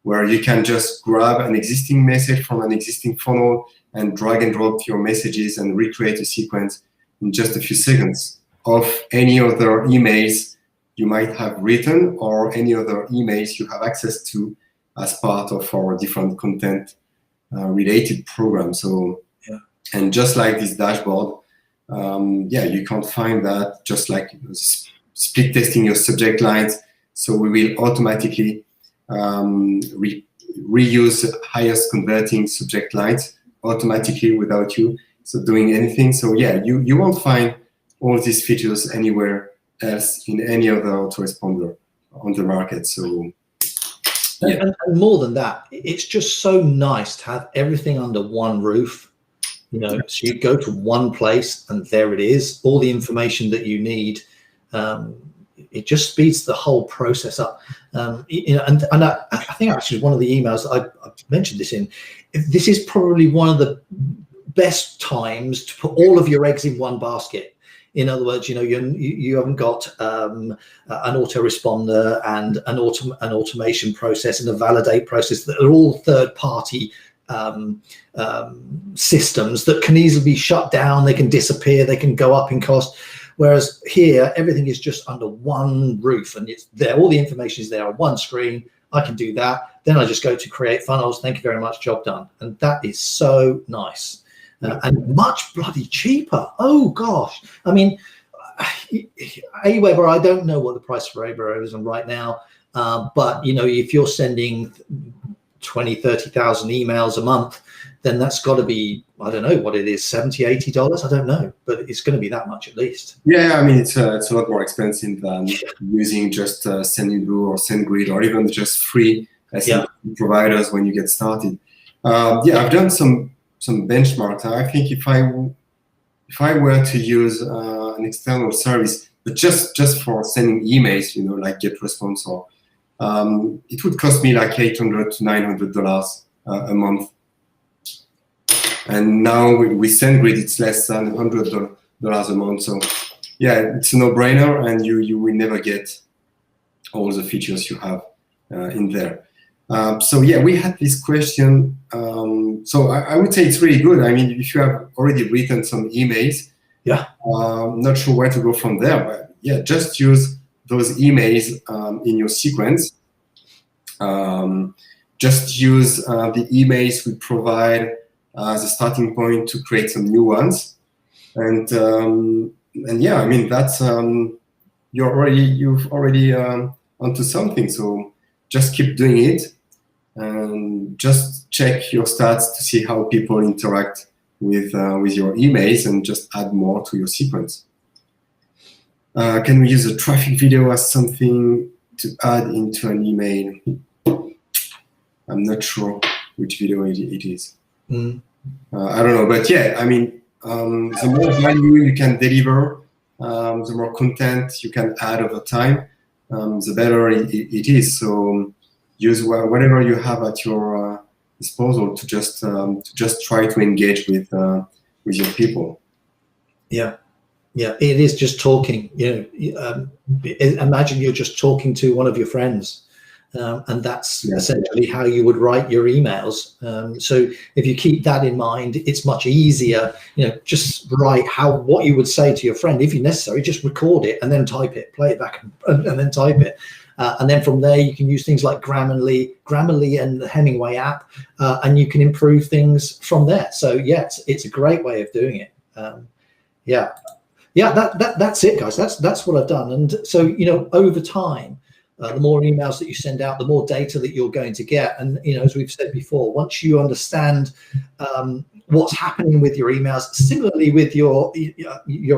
where you can just grab an existing message from an existing funnel and drag and drop your messages and recreate a sequence in just a few seconds of any other emails you might have written or any other emails you have access to as part of our different content related program. So, yeah. And just like this dashboard, you can't find that, just like split testing your subject lines. So we will automatically reuse highest converting subject lines automatically without you doing anything. So yeah, you won't find all these features anywhere else in any other autoresponder on the market. So yeah. And more than that, it's just so nice to have everything under one roof. So you go to one place and there it is, all the information that you need. It just speeds the whole process up. And I think actually one of the emails I mentioned this in, this is probably one of the best times to put all of your eggs in one basket. In other words, you haven't got an autoresponder and an automation process and a validate process that are all third-party systems that can easily be shut down. They can disappear. They can go up in cost. Whereas here, everything is just under one roof, and it's there. All the information is there on one screen. I can do that. Then I just go to create funnels. Thank you very much. Job done. And that is so nice. And much bloody cheaper. Oh gosh. I mean, Aweber, I don't know what the price for Aweber is right now, but if you're sending 20, 30,000 emails a month, then that's got to be, I don't know what it is, $70, $80. I don't know, but it's going to be that much at least. Yeah, I mean, it's a lot more expensive than using just Sendinblue or SendGrid or even just free SMB providers when you get started. I've done some benchmarks. I think if I were to use an external service, but just for sending emails, like GetResponse, or it would cost me like $800 to $900 a month. And now with SendGrid, it's less than $100 a month. So yeah, it's a no-brainer, and you will never get all the features you have in there. So yeah, we had this question. So I would say it's really good. I mean, if you have already written some emails, not sure where to go from there, but yeah, just use those emails in your sequence. Just use the emails we provide as a starting point to create some new ones. And yeah, I mean, that's you've already onto something. So just keep doing it. And just check your stats to see how people interact with your emails, and just add more to your sequence. Can we use a traffic video as something to add into an email? I'm not sure which video it is. I don't know, but yeah, I mean, the more value you can deliver, the more content you can add over time, the better it is. So use whatever you have at your disposal to just try to engage with your people. Yeah, it is just talking. Imagine you're just talking to one of your friends, and that's essentially how you would write your emails. So if you keep that in mind, it's much easier. Just write what you would say to your friend. If necessary, just record it and then type it, play it back, and then type it. And then from there, you can use things like Grammarly and the Hemingway app, and you can improve things from there. So yeah, it's a great way of doing it. That's it, guys. That's what I've done. And so, over time, the more emails that you send out, the more data that you're going to get. And, as we've said before, once you understand what's happening with your emails, similarly with your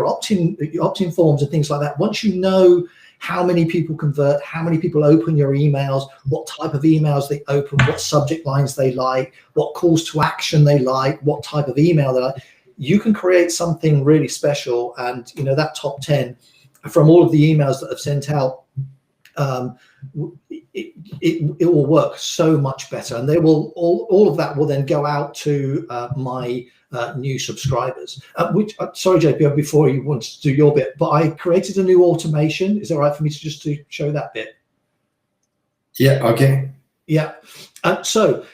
opt-in forms and things like that, once you know how many people convert, how many people open your emails, what type of emails they open, what subject lines they like, what calls to action they like, what type of email they like, you can create something really special. And, that top 10 from all of the emails that I've sent out, it will work so much better, and they will all of that will then go out to my new subscribers. Sorry, JP, before you want to do your bit, but I created a new automation. Is it all right for me to show that bit? Yeah. Okay. Yeah. So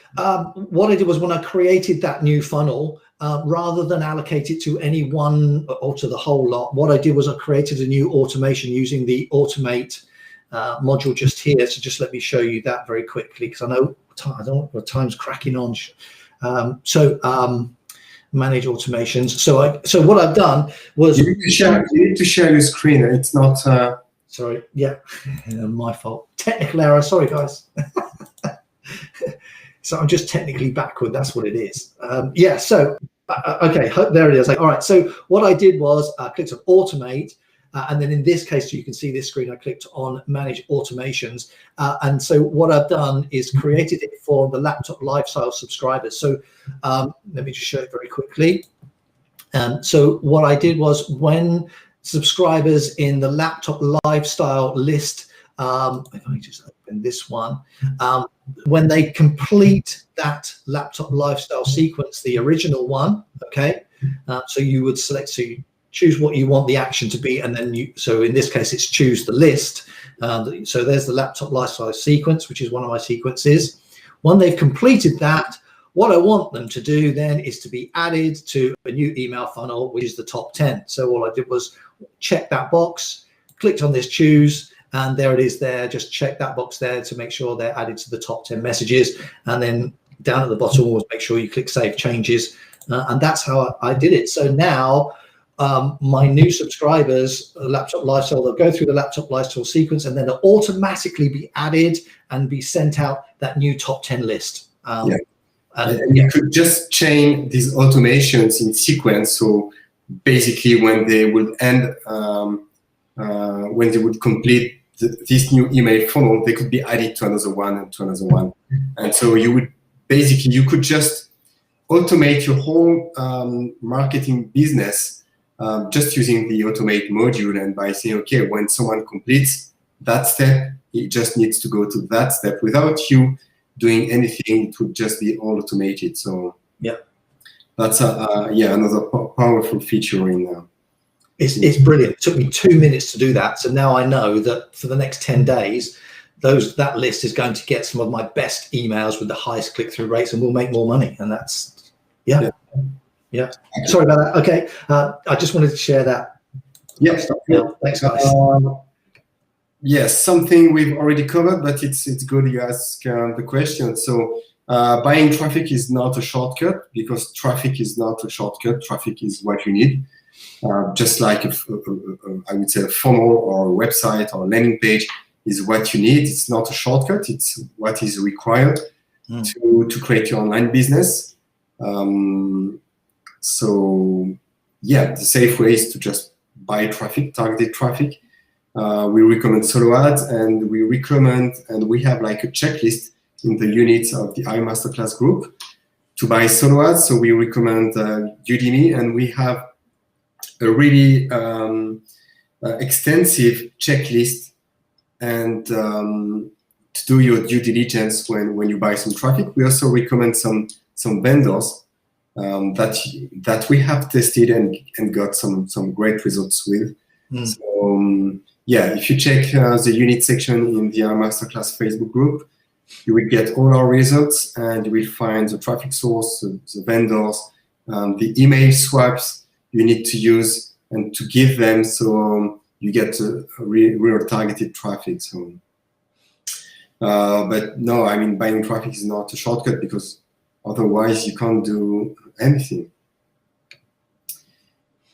what I did was, when I created that new funnel, rather than allocate it to any one or to the whole lot, what I did was I created a new automation using the automate module just here. So just let me show you that very quickly, because I know time's cracking on. Manage automations. So what I've done was, you need to share your screen. It's not. Sorry. Yeah, my fault. Technical error. Sorry, guys. So I'm just technically backward. That's what it is. So okay. There it is. All right. So what I did was I clicked on automate. And then in this case, you can see this screen, I clicked on manage automations. And so what I've done is created it for the laptop lifestyle subscribers. So let me just show it very quickly. So what I did was, when subscribers in the laptop lifestyle list, if I just open this one, when they complete that laptop lifestyle sequence, the original one, okay, so you would select, so you choose what you want the action to be, and then so in this case, it's choose the list. So there's the laptop lifestyle sequence, which is one of my sequences. When they've completed that, what I want them to do then is to be added to a new email funnel, which is the top 10. So all I did was check that box, clicked on this choose, and there it is there. Just check that box there to make sure they're added to the top 10 messages. And then down at the bottom, always make sure you click save changes. And that's how I did it. So now, my new subscribers, laptop lifestyle, they'll go through the laptop lifestyle sequence, and then they'll automatically be added and be sent out that new top 10 list. And you could just chain these automations in sequence. So basically, when they would end, when they would complete this new email funnel, they could be added to another one and to another one. And so you could just automate your whole marketing business just using the automate module, and by saying, okay, when someone completes that step, it just needs to go to that step without you doing anything. It would just be all automated. So yeah, that's another powerful feature in. It's brilliant. It took me 2 minutes to do that. So now I know that for the next 10 days, that list is going to get some of my best emails with the highest click-through rates, and we'll make more money. And that's yeah. Sorry about that. Okay, I just wanted to share that. Yeah. Thanks, guys. Yes, something we've already covered, but it's good you ask the question. So buying traffic is not a shortcut, because traffic is not a shortcut. Traffic is what you need. Just like I would say a funnel or a website or a landing page is what you need. It's not a shortcut. It's what is required to create your online business. So yeah, the safe way is to just buy traffic, targeted traffic. We recommend solo ads, and we have like a checklist in the units of the iMasterclass group to buy solo ads. So we recommend Udemy, and we have a really extensive checklist, and to do your due diligence when you buy some traffic. We also recommend some vendors that we have tested and got some great results with. So yeah, if you check the unit section in the Masterclass Facebook group, you will get all our results, and you will find the traffic source, the vendors, the email swaps you need to use and to give them, so you get a real targeted traffic. So But no, I mean, buying traffic is not a shortcut, because otherwise you can't do anything.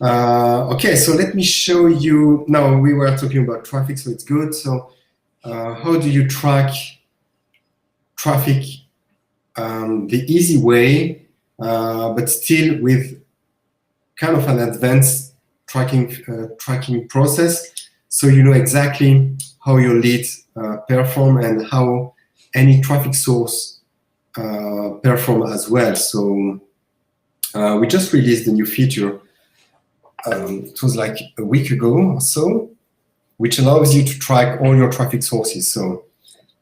Okay, so let me show you. Now, we were talking about traffic, so it's good. So how do you track traffic the easy way, but still with kind of an advanced tracking process, so you know exactly how your leads perform and how any traffic source perform as well. So we just released a new feature. It was like a week ago or so, which allows you to track all your traffic sources. So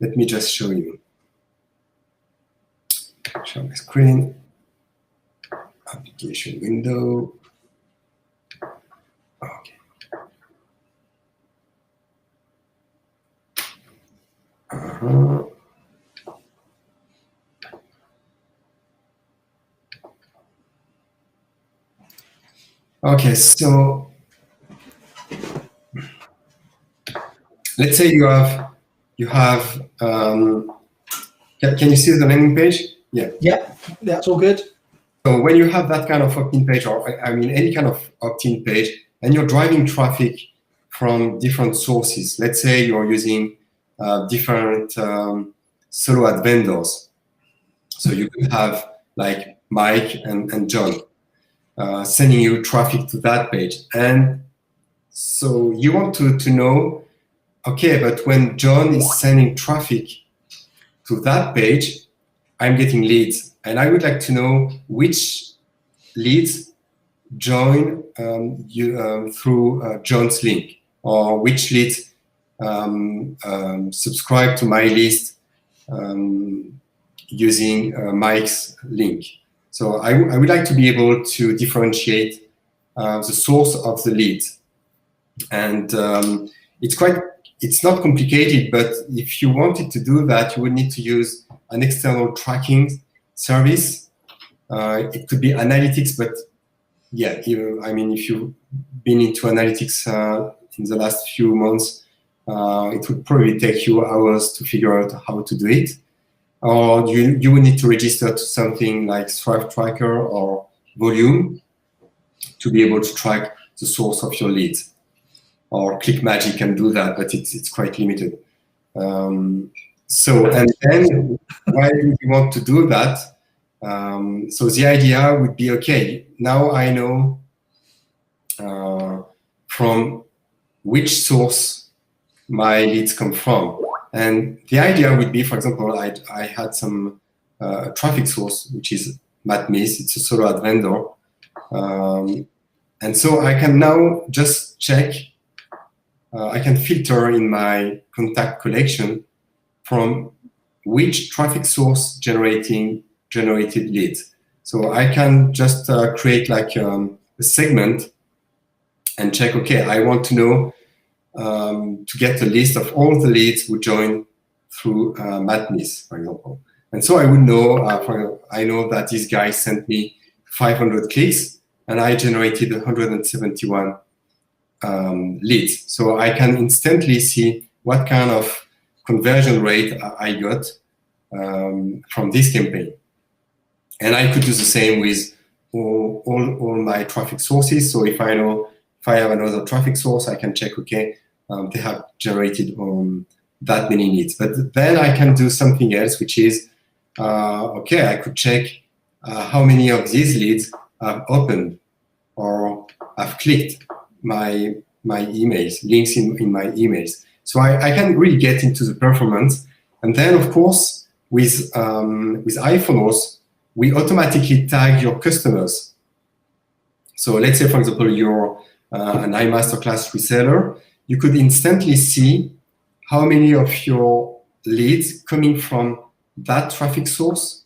let me just show you. Share my screen. Application window. Okay. Okay, so let's say you have can you see the landing page? Yeah, that's all good. So when you have that kind of opt-in page, or I mean any kind of opt-in page, and you're driving traffic from different sources, let's say you're using different solo ad vendors. So you could have like Mike and John sending you traffic to that page. And so you want to know, okay, but when John is sending traffic to that page, I'm getting leads. And I would like to know which leads join through John's link, or which leads subscribe to my list using Mike's link. So I would like to be able to differentiate the source of the lead. And it's not complicated, but if you wanted to do that, you would need to use an external tracking service. It could be analytics, but yeah, I mean, if you've been into analytics in the last few months, it would probably take you hours to figure out how to do it. Or you would need to register to something like Thrive Tracker or Volume to be able to track the source of your leads. Or ClickMagick can do that, but it's quite limited. So, and then why do you want to do that? So the idea would be, okay, now I know from which source my leads come from. And the idea would be, for example, I had some traffic source, which is MatMiss. It's a solo ad vendor. And so I can now just check, I can filter in my contact collection from which traffic source generated leads. So I can just create like a segment and check, okay, I want to know to get a list of all the leads who join through MatMiss, for example. And so I would know, I know that this guy sent me 500 clicks and I generated 171 leads. So I can instantly see what kind of conversion rate I got from this campaign. And I could do the same with all my traffic sources. So if I know, if I have another traffic source, I can check, okay, they have generated that many leads. But then I can do something else, which is, okay, I could check how many of these leads have opened or have clicked my emails, links in my emails. So I can really get into the performance. And then, of course, with iPhones, we automatically tag your customers. So let's say, for example, you're an iMasterclass reseller. You could instantly see how many of your leads coming from that traffic source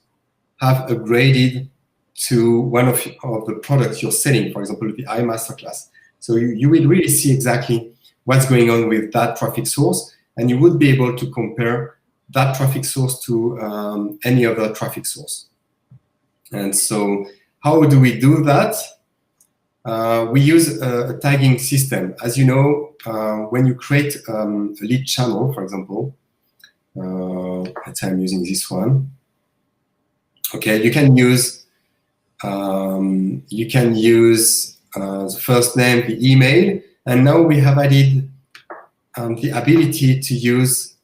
have upgraded to one of the products you're selling, for example, the iMasterclass. So you will really see exactly what's going on with that traffic source, and you would be able to compare that traffic source to any other traffic source. And so how do we do that? We use a tagging system. As you know, when you create a lead channel, for example, let's say I'm using this one. Okay, you can use the first name, the email, and now we have added the ability to use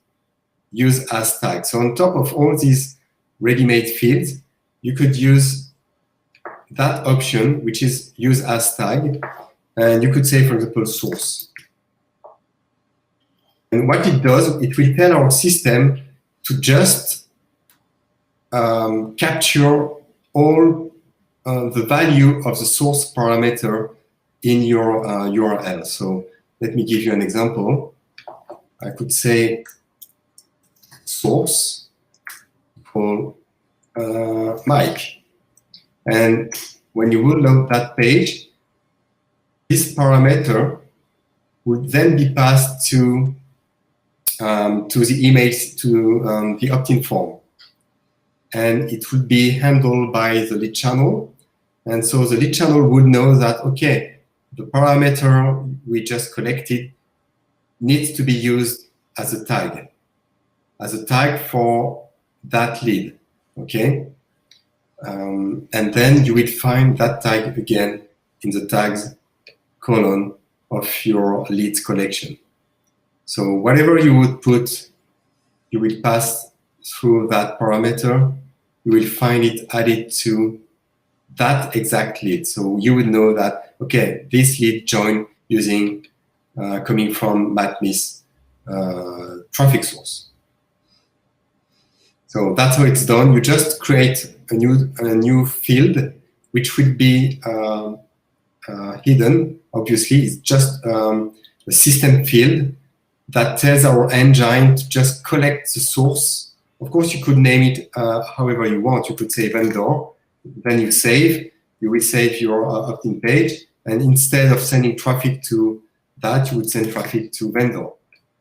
as tag. So on top of all these ready-made fields, you could use that option, which is use as tag, and you could say, for example, source. And what it does, it will tell our system to just capture all the value of the source parameter in your URL. So let me give you an example. I could say source equal Mike. And when you will load that page, this parameter would then be passed to the emails, to the opt-in form. And it would be handled by the lead channel. And so the lead channel would know that, okay, the parameter we just collected needs to be used as a tag for that lead, okay? And then you will find that tag again in the tags column of your leads collection. So whatever you would put, you will pass through that parameter, you will find it added to that exact lead. So you would know that, okay, this lead joined using, coming from Matmis traffic source. So that's how it's done. You just create a new field, which will be hidden. Obviously, it's just a system field that tells our engine to just collect the source. Of course, you could name it however you want. You could say vendor, then you save. You will save your opt-in page, and instead of sending traffic to that, you would send traffic to vendor.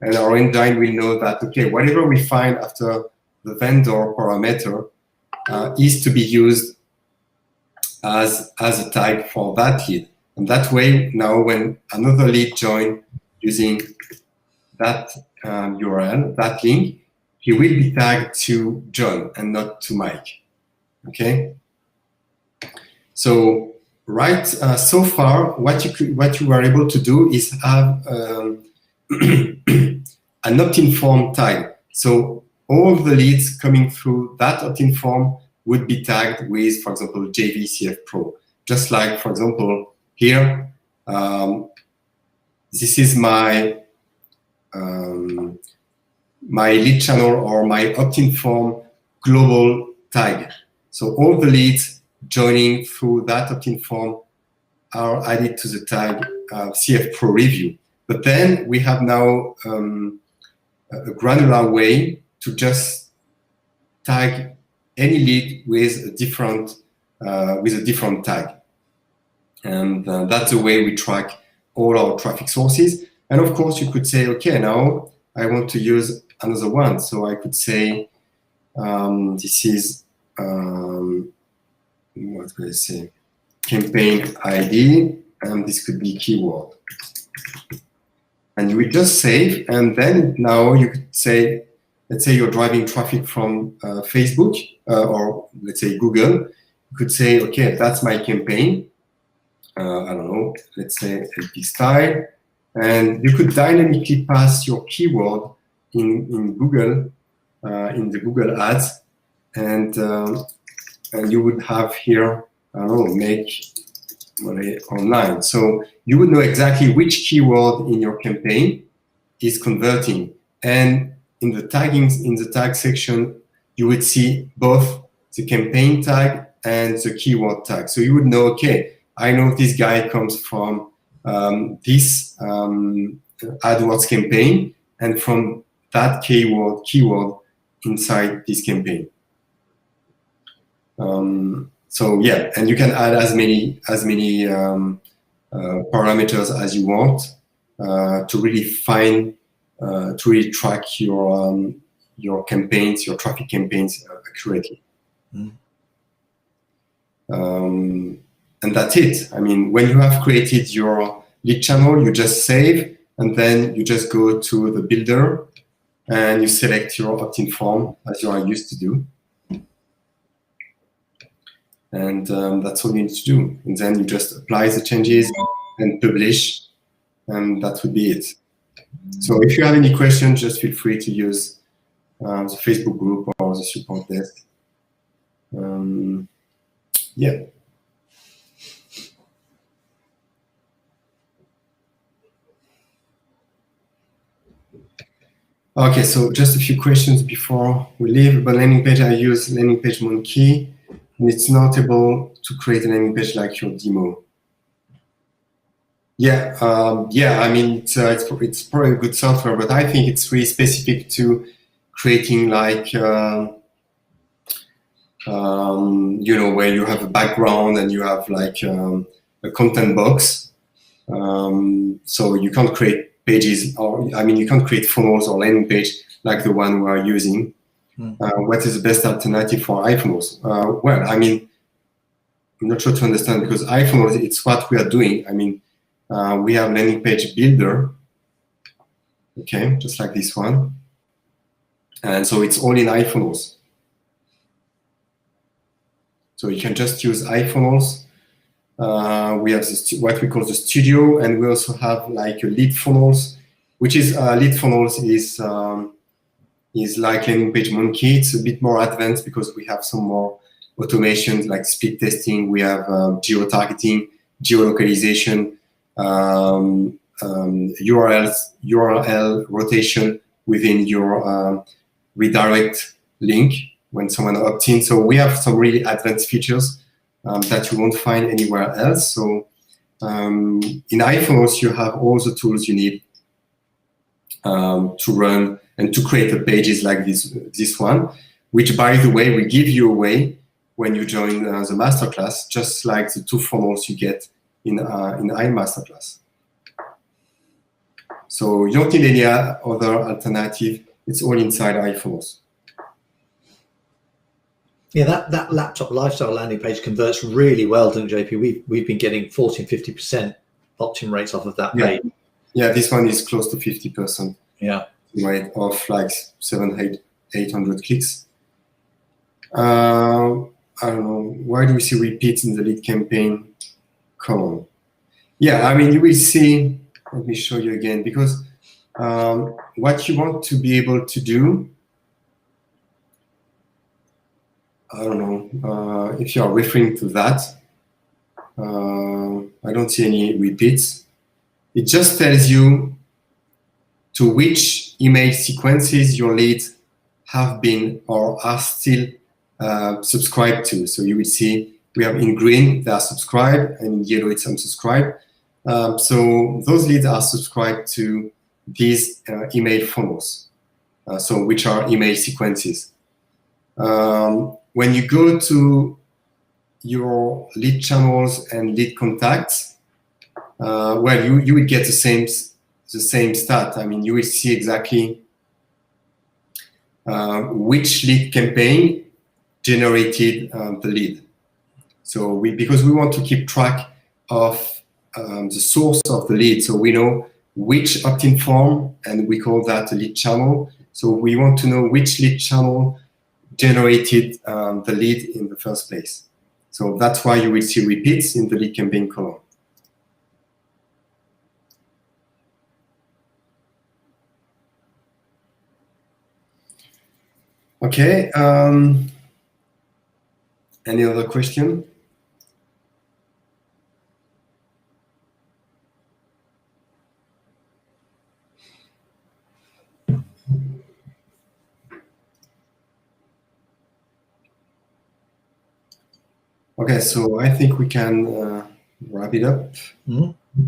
And our engine will know that, okay, whatever we find after the vendor parameter is to be used as a tag for that lead. And that way, now when another lead joins using that URL, that link, he will be tagged to John and not to Mike. Okay. So so far, what you were able to do is have an opt-in form tag. So all the leads coming through that opt-in form would be tagged with, for example, JVCF Pro. Just like, for example, here, this is my lead channel or my opt-in form global tag. So all the leads joining through that opt-in form are added to the tag CF Pro review. But then we have now a granular way to just tag any lead with a different tag, and that's the way we track all our traffic sources. And of course, you could say, okay, now I want to use another one, so I could say this is what could I say? Campaign ID, and this could be keyword. And you would just save, and then now you could say, let's say you're driving traffic from Facebook or let's say Google. You could say, okay, that's my campaign. I don't know, let's say LP style. And you could dynamically pass your keyword in Google, in the Google ads. And you would have here, I don't know, make money online. So you would know exactly which keyword in your campaign is converting. And in the taggings, in the tag section, you would see both the campaign tag and the keyword tag. So you would know, okay, I know this guy comes from this AdWords campaign and from that keyword inside this campaign. So yeah, and you can add as many parameters as you want to really track your campaigns, your traffic campaigns accurately. And that's it. I mean, when you have created your lead channel, you just save, and then you just go to the builder, and you select your opt-in form as you are used to do. And that's all you need to do. And then you just apply the changes and publish, and that would be it. So if you have any questions, just feel free to use the Facebook group or the support desk. Yeah. Okay, so just a few questions before we leave. About landing page, I use landing page monkey, and it's not able to create a landing page like your demo. Yeah, I mean, it's probably good software, but I think it's really specific to creating like, you know, where you have a background and you have like a content box. So you can't create pages, or I mean, you can't create funnels or landing page like the one we are using. What is the best alternative for iPhones? Well, I mean, I'm not sure to understand, because iPhones, it's what we are doing. I mean, we have landing page builder, okay, just like this one. And so it's all in iPhones. So you can just use iPhones. We have what we call the studio, and we also have like a lead funnels, which is lead funnels is like landing page monkey. It's a bit more advanced because we have some more automations like split testing. We have geo-targeting, geolocalization, URL rotation within your redirect link when someone opts in. So we have some really advanced features that you won't find anywhere else. So in iPhones, you have all the tools you need to run and to create the pages like this one, which, by the way, we give you away when you join the masterclass, just like the 2 funnels you get in iMasterclass. So you don't need any other alternative. It's all inside iPhones. Yeah, that laptop lifestyle landing page converts really well, doesn't it, JP? We've been getting 40 and 50% opt-in rates off of that page. Yeah, this one is close to 50%. Yeah. Rate of like 800 clicks. I don't know. Why do we see repeats in the lead campaign column? Yeah, I mean, you will see. Let me show you again, because what you want to be able to do, I don't know if you are referring to that. I don't see any repeats. It just tells you to which email sequences your leads have been or are still subscribed to. So you will see we have in green, they are subscribed, and in yellow, it's unsubscribed. So those leads are subscribed to these email funnels, so which are email sequences. When you go to your lead channels and lead contacts, well, you will get the same stat. I mean, you will see exactly which lead campaign generated the lead. So because we want to keep track of the source of the lead, so we know which opt-in form, and we call that a lead channel. So we want to know which lead channel generated the lead in the first place. So that's why you will see repeats in the lead campaign column. Okay. Any other question? Okay, so I think we can wrap it up.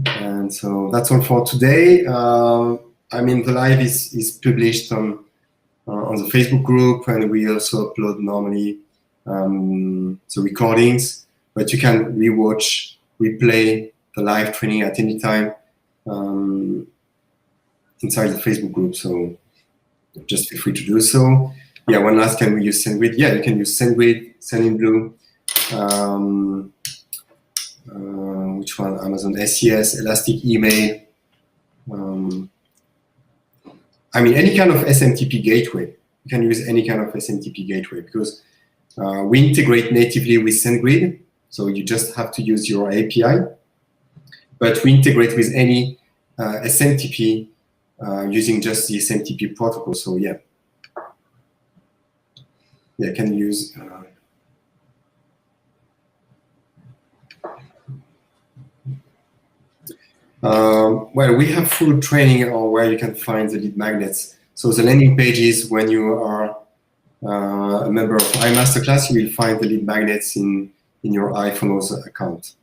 And so that's all for today. I mean, the live is published on the Facebook group, and we also upload normally the recordings, but you can replay the live training at any time inside the Facebook group. So just feel free to do so. Yeah, one last, can we use SendGrid? Yeah, you can use SendGrid, Sendinblue. Which one? Amazon SES, Elastic Email. I mean, any kind of SMTP gateway. You can use any kind of SMTP gateway because we integrate natively with SendGrid, so you just have to use your API. But we integrate with any SMTP using just the SMTP protocol. So yeah, can use. Well, we have full training on where you can find the lead magnets. So the landing pages, when you are a member of iMasterclass, you will find the lead magnets in your iPhone's account.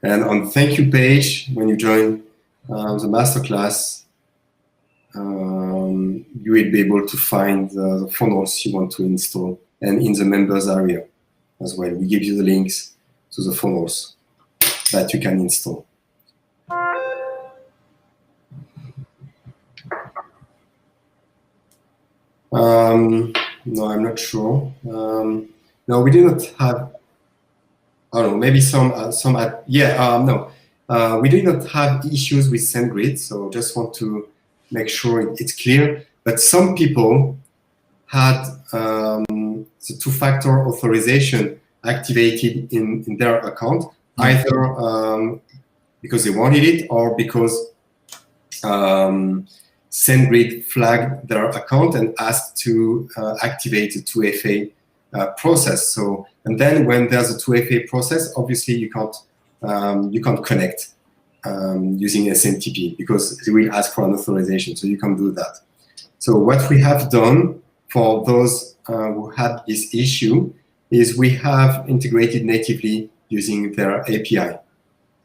And on the thank you page, when you join the masterclass, you will be able to find the funnels you want to install, and in the members area as well. We give you the links to the funnels that you can install. No, I'm not sure. No, we do not have. I don't know. Maybe some. No. We do not have issues with SendGrid, so just want to make sure it's clear. But some people had the two-factor authorization activated in their account, either because they wanted it or because SendGrid flagged their account and asked to activate the 2FA process. So, and then when there's a 2FA process, obviously you can't connect using SMTP because they will ask for an authorization. So you can't do that. So what we have done for those who had this issue is we have integrated natively using their API.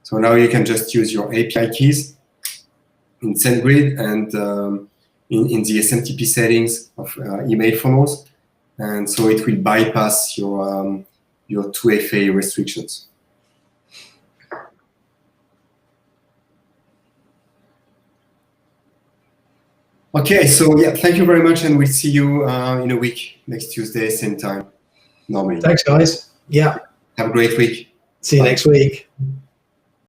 So now you can just use your API keys in SendGrid and in the SMTP settings of email funnels, and so it will bypass your 2FA restrictions. Okay, so yeah, thank you very much, and we'll see you in a week, next Tuesday, same time, normally. Thanks, guys. Yeah. Have a great week. See you next week.